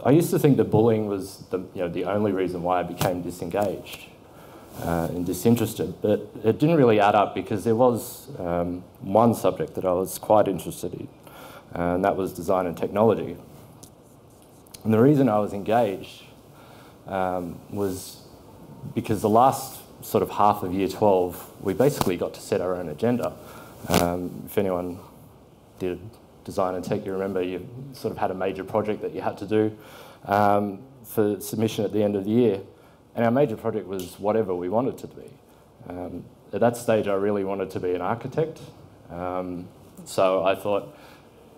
I used to think that bullying was the only reason why I became disengaged and disinterested, but it didn't really add up because there was one subject that I was quite interested in, and that was design and technology. And the reason I was engaged was because the last sort of half of year 12, we basically got to set our own agenda. If anyone did design and tech, you remember you sort of had a major project that you had to do for submission at the end of the year. And our major project was whatever we wanted to be. At that stage, I really wanted to be an architect. So I thought,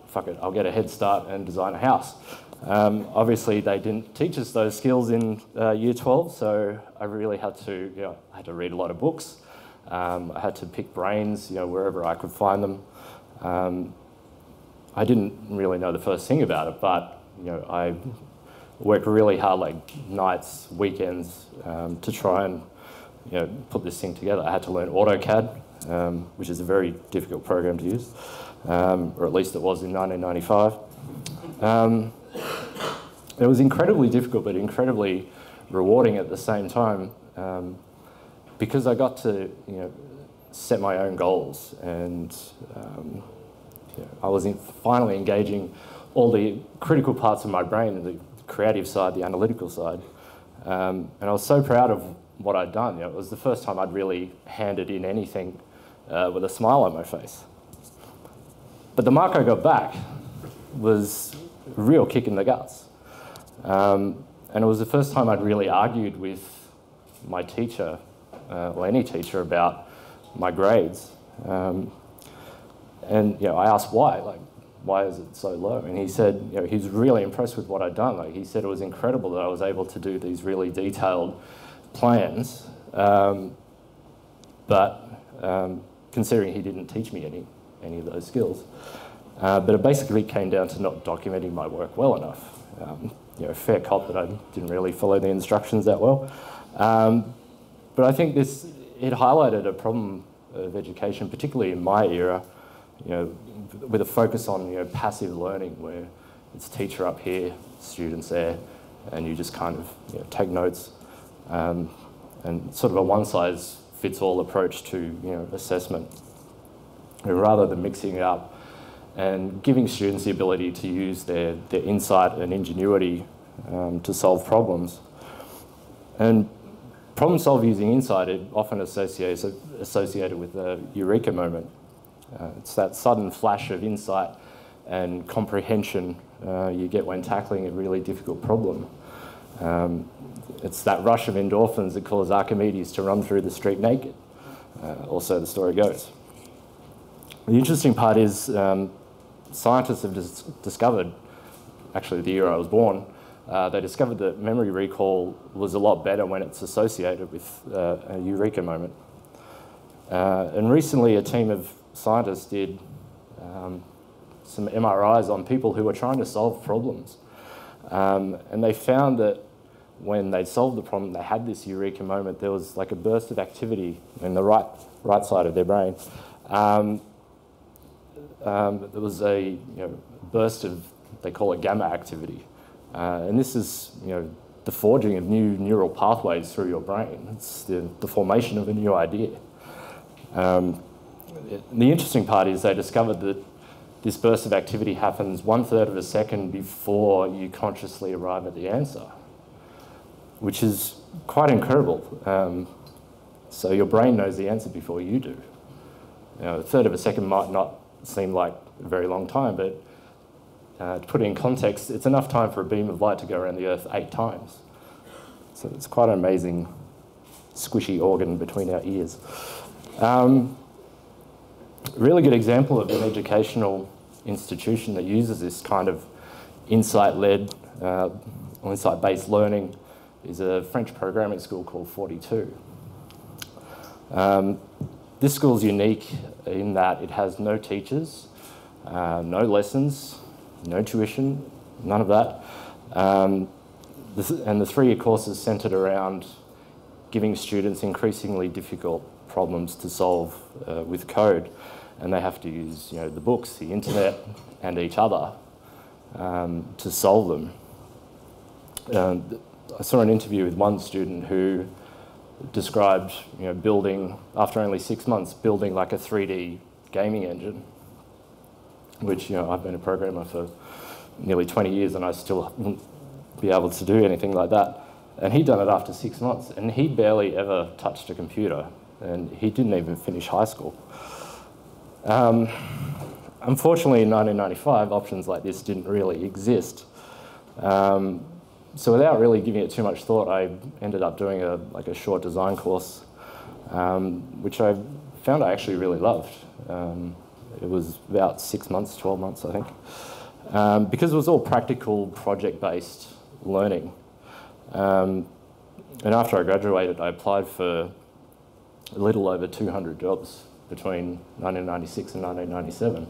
fuck it, I'll get a head start and design a house. Obviously, they didn't teach us those skills in year 12, so I really had to, I had to read a lot of books. I had to pick brains, wherever I could find them. I didn't really know the first thing about it, but I worked really hard, like nights, weekends, to try and put this thing together. I had to learn AutoCAD, which is a very difficult program to use, or at least it was in 1995. It was incredibly difficult, but incredibly rewarding at the same time, because I got to set my own goals, and I was finally engaging all the critical parts of my brain, the creative side, the analytical side. And I was so proud of what I'd done. It was the first time I'd really handed in anything with a smile on my face. But the mark I got back was a real kick in the guts. And it was the first time I'd really argued with my teacher, or any teacher, about my grades. And I asked why is it so low? And he said, he was really impressed with what I'd done. He said it was incredible that I was able to do these really detailed plans, but considering he didn't teach me any of those skills. But it basically came down to not documenting my work well enough. Fair cop that I didn't really follow the instructions that well. But I think it highlighted a problem of education, particularly in my era, with a focus on passive learning, where it's teacher up here, students there, and you just kind of take notes, and sort of a one-size-fits-all approach to assessment, rather than mixing it up and giving students the ability to use their insight and ingenuity to solve problems. And problem solving using insight is often associated with a eureka moment. It's that sudden flash of insight and comprehension you get when tackling a really difficult problem. It's that rush of endorphins that caused Archimedes to run through the street naked, or so the story goes. The interesting part is scientists have discovered, actually the year I was born, they discovered that memory recall was a lot better when it's associated with a eureka moment. And recently a team of scientists did some MRIs on people who were trying to solve problems. And they found that when they solved the problem, they had this eureka moment. There was like a burst of activity in the right side of their brain. There was a burst of, they call it gamma activity. And this is the forging of new neural pathways through your brain. It's the formation of a new idea. The interesting part is they discovered that this burst of activity happens 1/3 of a second before you consciously arrive at the answer, which is quite incredible. So your brain knows the answer before you do. 1/3 of a second might not seem like a very long time, but to put it in context, it's enough time for a beam of light to go around the Earth 8 times. So it's quite an amazing squishy organ between our ears. Really good example of an educational institution that uses this kind of insight-led, or insight-based learning is a French programming school called 42. This school is unique in that it has no teachers, no lessons, no tuition, none of that. And the 3-year course is centred around giving students increasingly difficult problems to solve with code, and they have to use the books, the internet, and each other to solve them. I saw an interview with one student who described building, after only 6 months, building like a 3D gaming engine, which I've been a programmer for nearly 20 years and I still wouldn't be able to do anything like that. And he'd done it after 6 months, and he barely ever touched a computer, and he didn't even finish high school. Unfortunately, in 1995, options like this didn't really exist. So without really giving it too much thought, I ended up doing a short design course, which I found I actually really loved. It was about 6 months, 12 months, I think, because it was all practical, project-based learning. And after I graduated, I applied for a little over 200 jobs between 1996 and 1997.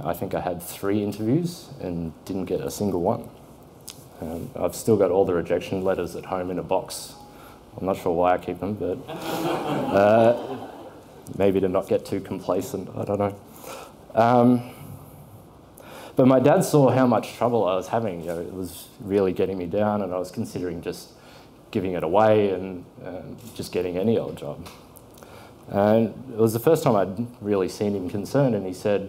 I think I had 3 interviews and didn't get a single one. I've still got all the rejection letters at home in a box. I'm not sure why I keep them, but maybe to not get too complacent, I don't know. But my dad saw how much trouble I was having. It was really getting me down, and I was considering just giving it away and just getting any old job. And it was the first time I'd really seen him concerned, and he said,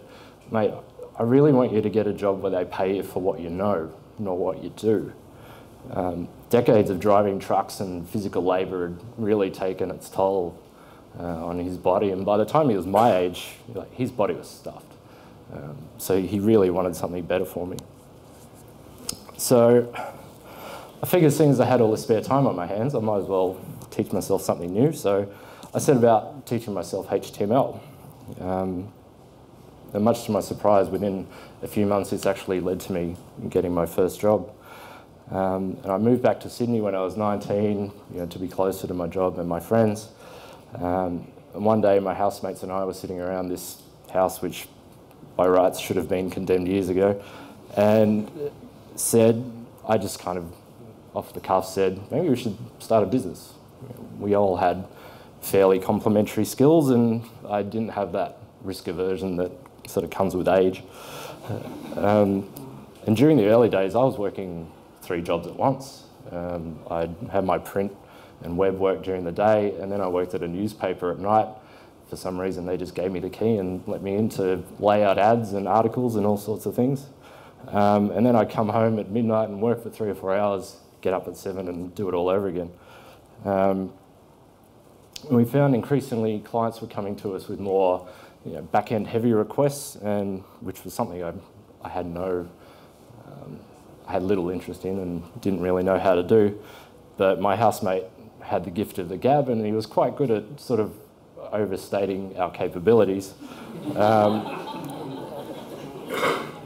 "Mate, I really want you to get a job where they pay you for what you know, not what you do." Decades of driving trucks and physical labour had really taken its toll on his body, and by the time he was my age, his body was stuffed. So he really wanted something better for me. So I figured, seeing as I had all the spare time on my hands, I might as well teach myself something new. So I set about teaching myself HTML. And much to my surprise, within a few months, it's actually led to me getting my first job. And I moved back to Sydney when I was 19, to be closer to my job and my friends. And one day, my housemates and I were sitting around this house, which by rights should have been condemned years ago, and I just kind of off the cuff said, maybe we should start a business. We all had fairly complementary skills, and I didn't have that risk aversion that sort of comes with age. And during the early days, I was working 3 jobs at once. I'd have my print and web work during the day, and then I worked at a newspaper at night. For some reason, they just gave me the key and let me in to lay out ads and articles and all sorts of things. And then I'd come home at midnight and work for 3 or 4 hours, get up at 7 and do it all over again. We found increasingly clients were coming to us with more back-end heavy requests, and which was something I had little interest in and didn't really know how to do. But my housemate had the gift of the gab, and he was quite good at sort of overstating our capabilities.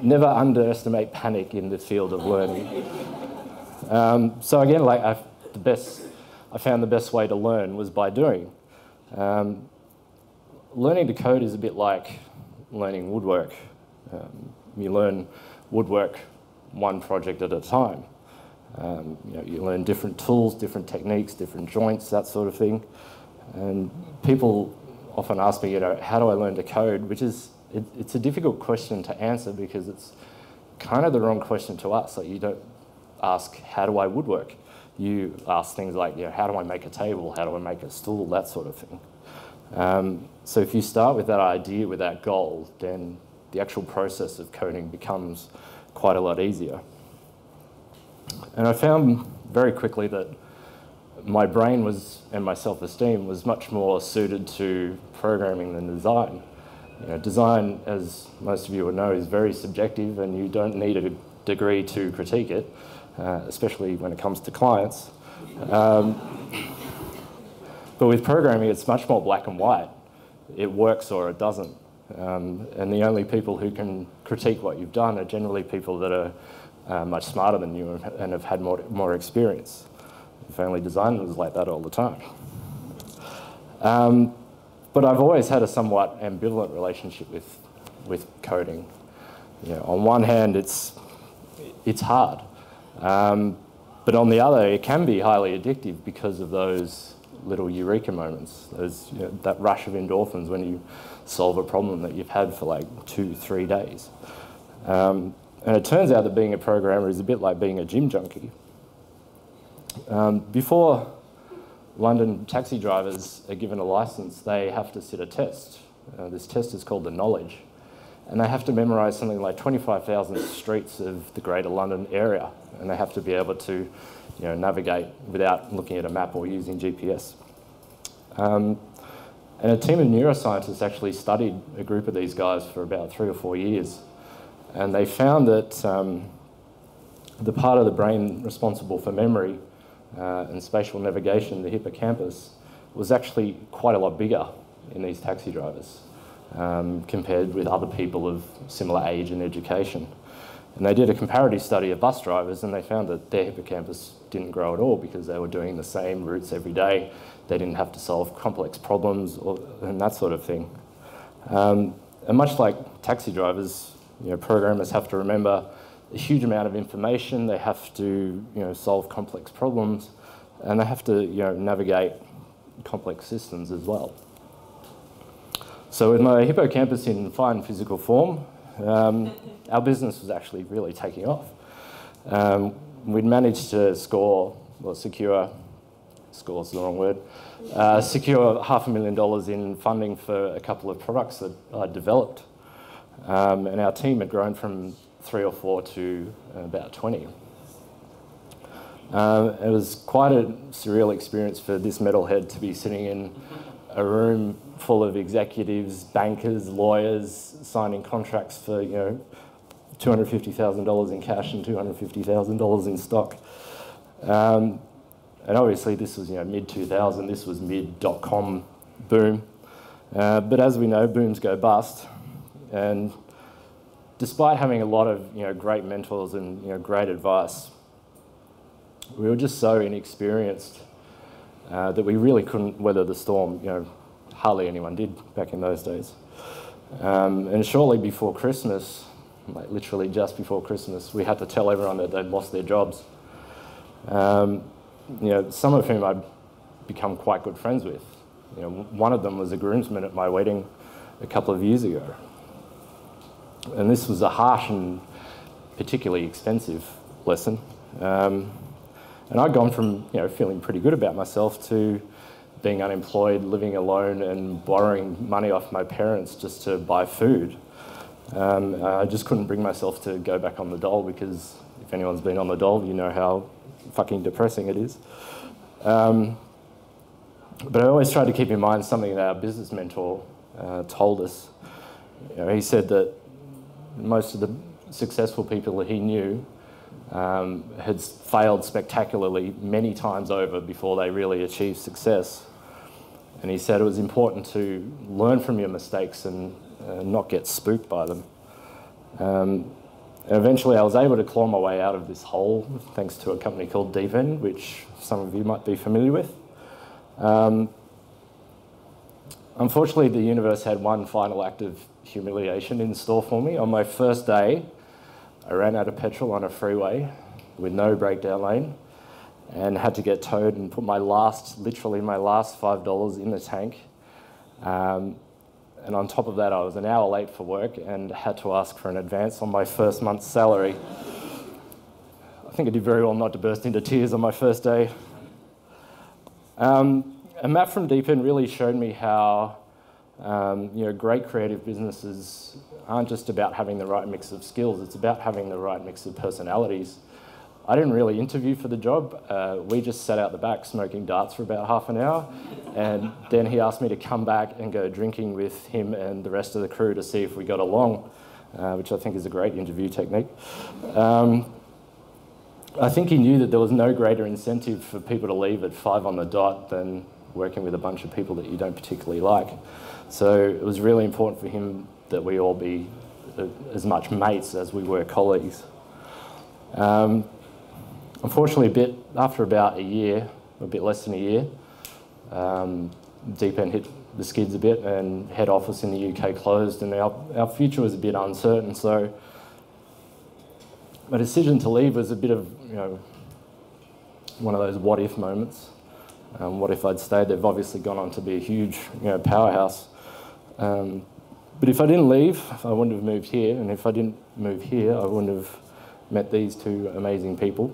Never underestimate panic in the field of learning. So again, I found the best way to learn was by doing. Learning to code is a bit like learning woodwork. You learn woodwork one project at a time. You learn different tools, different techniques, different joints, that sort of thing. And people often ask me, how do I learn to code? Which is, it's a difficult question to answer because it's kind of the wrong question to ask. You don't ask, how do I woodwork? You ask things like, how do I make a table? How do I make a stool? That sort of thing. So if you start with that idea, with that goal, then the actual process of coding becomes quite a lot easier. And I found very quickly that my brain and my self-esteem was much more suited to programming than design. Design, as most of you will know, is very subjective, and you don't need a degree to critique it, especially when it comes to clients. But with programming, it's much more black and white. It works or it doesn't. And the only people who can critique what you've done are generally people that are much smarter than you and have had more experience. If only design was like that all the time. But I've always had a somewhat ambivalent relationship with coding. On one hand, it's hard. But on the other, it can be highly addictive because of those little eureka moments, that rush of endorphins when you solve a problem that you've had for like 2-3 days. And it turns out that being a programmer is a bit like being a gym junkie. Before London taxi drivers are given a license, they have to sit a test. This test is called the knowledge. And they have to memorise something like 25,000 streets of the Greater London area. And they have to be able to navigate without looking at a map or using GPS. And a team of neuroscientists actually studied a group of these guys for about 3 or 4 years. And they found that the part of the brain responsible for memory and spatial navigation, the hippocampus, was actually quite a lot bigger in these taxi drivers compared with other people of similar age and education. And they did a comparative study of bus drivers, and they found that their hippocampus didn't grow at all because they were doing the same routes every day. They didn't have to solve complex problems and that sort of thing. And much like taxi drivers, programmers have to remember a huge amount of information. They have to solve complex problems, and they have to navigate complex systems as well. So with my hippocampus in fine physical form, our business was actually really taking off. We'd managed to secure the wrong word, secure $500,000 in funding for a couple of products that I'd developed. And our team had grown from 3 or 4 to about 20. It was quite a surreal experience for this metalhead to be sitting in a room full of executives, bankers, lawyers, signing contracts for $250,000 in cash and $250,000 in stock. And obviously this was mid-2000, this was mid.com boom. But as we know, booms go bust. And despite having a lot of great mentors and great advice, we were just so inexperienced that we really couldn't weather the storm. Hardly anyone did back in those days. And shortly before Christmas, like literally just before Christmas, we had to tell everyone that they'd lost their jobs. Some of whom I'd become quite good friends with. One of them was a groomsman at my wedding a couple of years ago. And this was a harsh and particularly expensive lesson. And I'd gone from feeling pretty good about myself to being unemployed, living alone, and borrowing money off my parents just to buy food. I just couldn't bring myself to go back on the dole because if anyone's been on the dole, you know how fucking depressing it is. But I always tried to keep in mind something that our business mentor told us. He said that most of the successful people that he knew had failed spectacularly many times over before they really achieved success. And he said it was important to learn from your mistakes and not get spooked by them. And eventually I was able to claw my way out of this hole thanks to a company called DeepEnd, which some of you might be familiar with. Unfortunately, the universe had one final act of humiliation in store for me. On my first day, I ran out of petrol on a freeway with no breakdown lane and had to get towed and put literally my last $5 in the tank. And on top of that, I was an hour late for work and had to ask for an advance on my first month's salary. I think I did very well not to burst into tears on my first day. A map from DeepEnd really showed me how great creative businesses aren't just about having the right mix of skills, it's about having the right mix of personalities. I didn't really interview for the job. We just sat out the back smoking darts for about half an hour, and then he asked me to come back and go drinking with him and the rest of the crew to see if we got along, which I think is a great interview technique. I think he knew that there was no greater incentive for people to leave at 5 on the dot than working with a bunch of people that you don't particularly like. So it was really important for him that we all be as much mates as we were colleagues. Unfortunately, after about a year, a bit less than a year, Deep End hit the skids a bit and head office in the UK closed, and our future was a bit uncertain. So my decision to leave was a bit of, one of those what if moments. What if I'd stayed? They've obviously gone on to be a huge, powerhouse. But if I didn't leave, I wouldn't have moved here, and if I didn't move here, I wouldn't have met these two amazing people.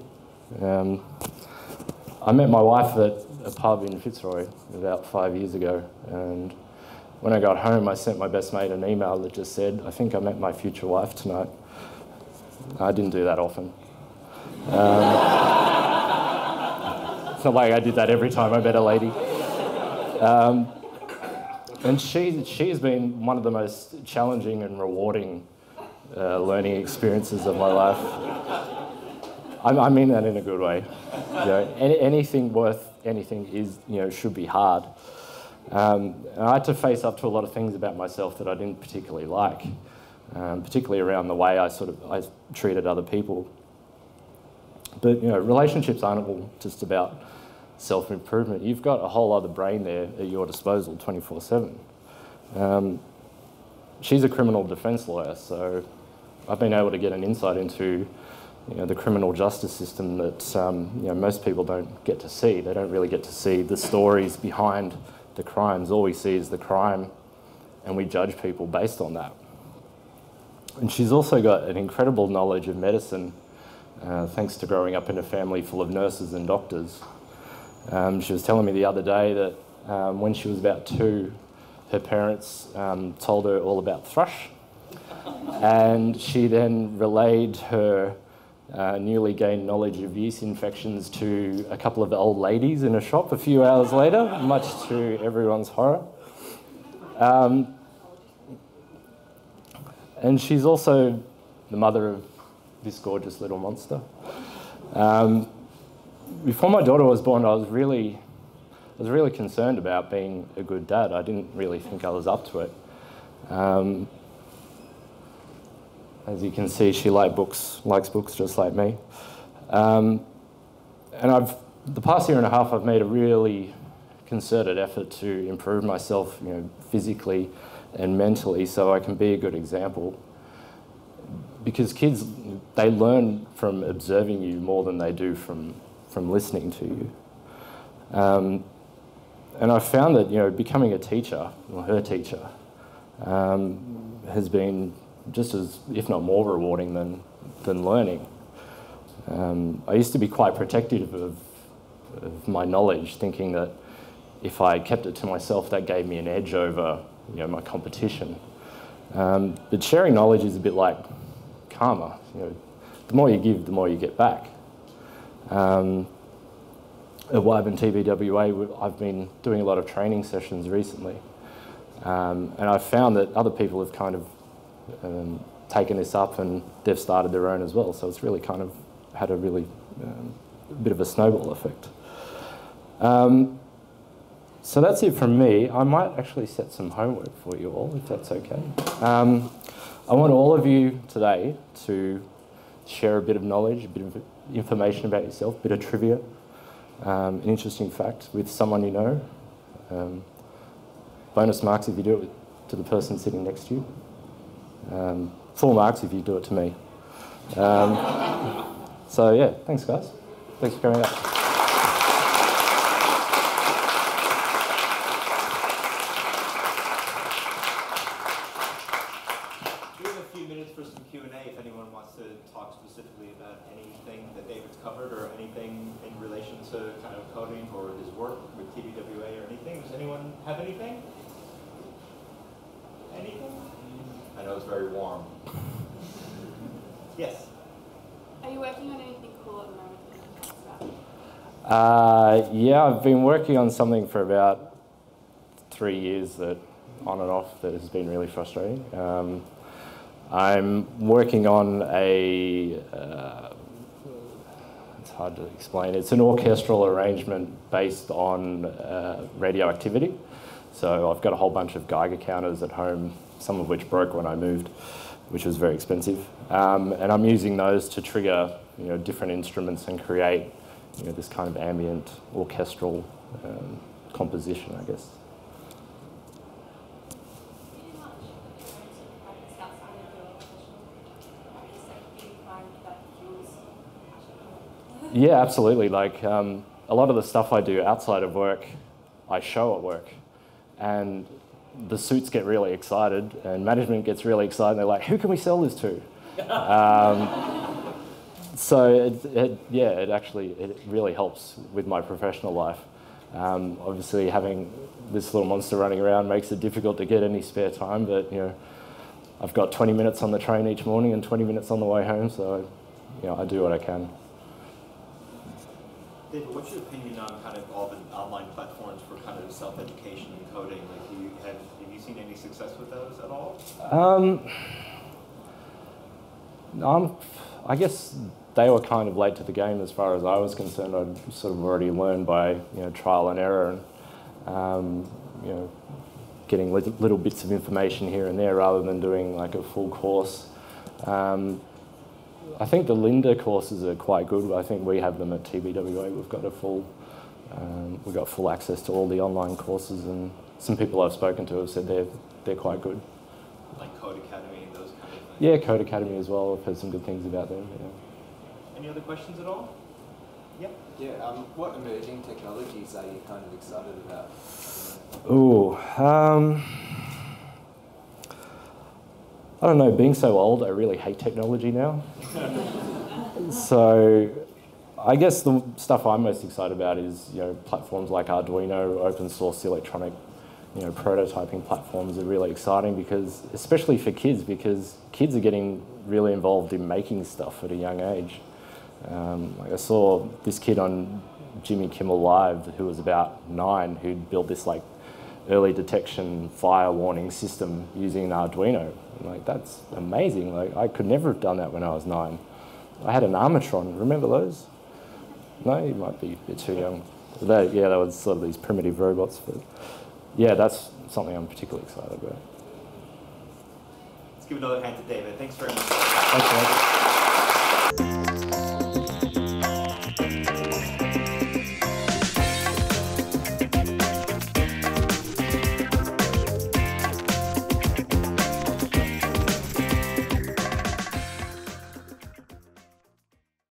I met my wife at a pub in Fitzroy about 5 years ago, and when I got home, I sent my best mate an email that just said, "I think I met my future wife tonight." I didn't do that often. It's not like I did that every time I met a lady. And she's been one of the most challenging and rewarding learning experiences of my life. I mean that in a good way. Anything worth anything is, should be hard. And I had to face up to a lot of things about myself that I didn't particularly like, particularly around the way I treated other people. But relationships aren't all just about self-improvement. You've got a whole other brain there at your disposal 24/7. She's a criminal defence lawyer, so I've been able to get an insight into the criminal justice system that most people don't get to see. They don't really get to see the stories behind the crimes. All we see is the crime, and we judge people based on that. And she's also got an incredible knowledge of medicine, thanks to growing up in a family full of nurses and doctors. She was telling me the other day that when she was about 2, her parents told her all about thrush, and she then relayed her newly gained knowledge of yeast infections to a couple of old ladies in a shop a few hours later, much to everyone's horror. And she's also the mother of this gorgeous little monster. Before my daughter was born, I was really concerned about being a good dad. I didn't really think I was up to it. As you can see, she likes books just like me. And the past year and a half, I've made a really concerted effort to improve myself, physically and mentally, so I can be a good example. Because kids, they learn from observing you more than they do from listening to you. And I found that, becoming a teacher, or her teacher, has been just as, if not more rewarding than learning. I used to be quite protective of my knowledge, thinking that if I kept it to myself, that gave me an edge over, my competition. But sharing knowledge is a bit like karma. The more you give, the more you get back. At WIBE and TBWA, I've been doing a lot of training sessions recently, and I've found that other people have kind of taken this up and they've started their own as well. So it's really kind of had a really bit of a snowball effect. So that's it from me. I might actually set some homework for you all, if that's okay. I want all of you today to share a bit of knowledge, a bit of information about yourself, a bit of trivia, an interesting fact with someone you know. Bonus marks if you do it to the person sitting next to you. Full marks if you do it to me. So yeah, thanks guys. Thanks for coming up. We have a few minutes for some Q&A if anyone wants to talk specifically about anything that David's covered or anything in relation to kind of coding or his work with TBWA or anything. Does anyone have anything? Anything? I know it's very warm. Yes? Are you working on anything cool at the moment? Yeah, I've been working on something for about 3 years that, on and off, that has been really frustrating. I'm working on it's hard to explain. It's an orchestral arrangement based on radioactivity. So I've got a whole bunch of Geiger counters at home, some of which broke when I moved, which was very expensive. And I'm using those to trigger different instruments and create this kind of ambient orchestral composition, I guess. Yeah, absolutely. Like a lot of the stuff I do outside of work, I show at work, and the suits get really excited, and management gets really excited. They're like, "Who can we sell this to?" So it really helps with my professional life. Obviously, having this little monster running around makes it difficult to get any spare time, but I've got 20 minutes on the train each morning and 20 minutes on the way home, so I do what I can. David, what's your opinion on kind of all the online platforms for kind of self-education and coding? Like, have you seen any success with those at all? I guess they were kind of late to the game as far as I was concerned. I'd sort of already learned by trial and error, and getting little bits of information here and there rather than doing like a full course. I think the Linda courses are quite good. I think we have them at TBWA. We've got full access to all the online courses, and some people I've spoken to have said they're quite good. Like Code Academy and those kind of things? Yeah, Code Academy as well. I've heard some good things about them. Yeah. Any other questions at all? Yep. Yeah. What emerging technologies are you kind of excited about? Ooh. I don't know, being so old, I really hate technology now. So I guess the stuff I'm most excited about is platforms like Arduino, open source electronic prototyping platforms are really exciting, because especially for kids, because kids are getting really involved in making stuff at a young age. I saw this kid on Jimmy Kimmel Live who was about 9 who'd built this like early detection fire warning system using an Arduino. Like, that's amazing. Like, I could never have done that when I was 9. I had an Armatron. Remember those? No, you might be a bit too young. They were sort of these primitive robots. But yeah, that's something I'm particularly excited about. Let's give another hand to David. Thanks very much. Thanks, mate.